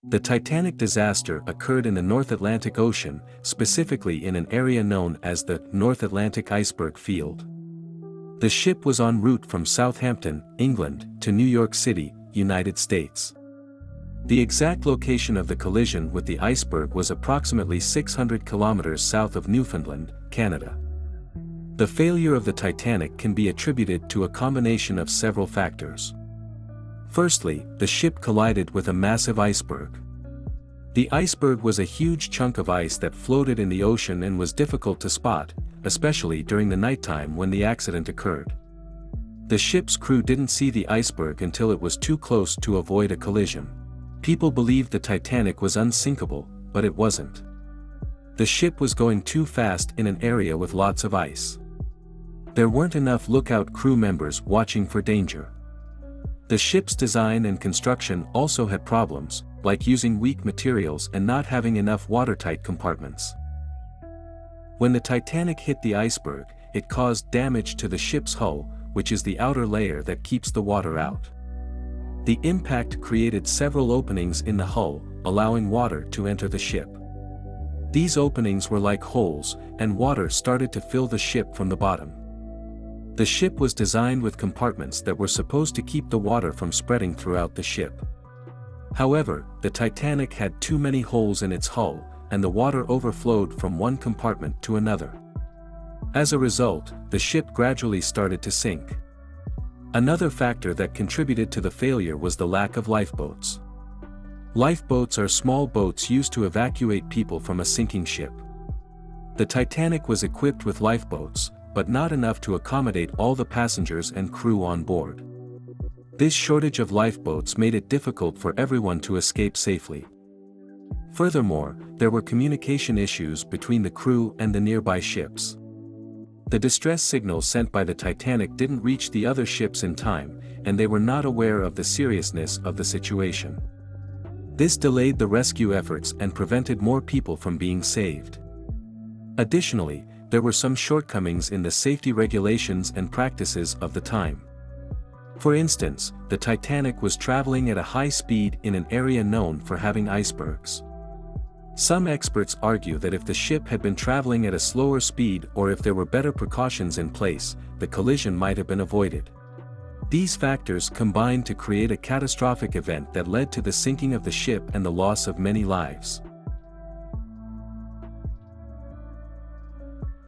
The Titanic disaster occurred in the North Atlantic Ocean, specifically in an area known as the North Atlantic Iceberg Field. The ship was en route from Southampton, England, to New York City, United States. The exact location of the collision with the iceberg was approximately 600 kilometers south of Newfoundland, Canada. The failure of the Titanic can be attributed to a combination of several factors. Firstly, the ship collided with a massive iceberg. The iceberg was a huge chunk of ice that floated in the ocean and was difficult to spot, especially during the nighttime when the accident occurred. The ship's crew didn't see the iceberg until it was too close to avoid a collision. People believed the Titanic was unsinkable, but it wasn't. The ship was going too fast in an area with lots of ice. There weren't enough lookout crew members watching for danger. The ship's design and construction also had problems, like using weak materials and not having enough watertight compartments. When the Titanic hit the iceberg, it caused damage to the ship's hull, which is the outer layer that keeps the water out. The impact created several openings in the hull, allowing water to enter the ship. These openings were like holes, and water started to fill the ship from the bottom. The ship was designed with compartments that were supposed to keep the water from spreading throughout the ship. However, the Titanic had too many holes in its hull, and the water overflowed from one compartment to another. As a result, the ship gradually started to sink. Another factor that contributed to the failure was the lack of lifeboats. Lifeboats are small boats used to evacuate people from a sinking ship. The Titanic was equipped with lifeboats, but not enough to accommodate all the passengers and crew on board. This shortage of lifeboats made it difficult for everyone to escape safely. Furthermore, there were communication issues between the crew and the nearby ships. The distress signals sent by the Titanic didn't reach the other ships in time, and they were not aware of the seriousness of the situation. This delayed the rescue efforts and prevented more people from being saved. Additionally, there were some shortcomings in the safety regulations and practices of the time. For instance, the Titanic was traveling at a high speed in an area known for having icebergs. Some experts argue that if the ship had been traveling at a slower speed or if there were better precautions in place, the collision might have been avoided. These factors combined to create a catastrophic event that led to the sinking of the ship and the loss of many lives.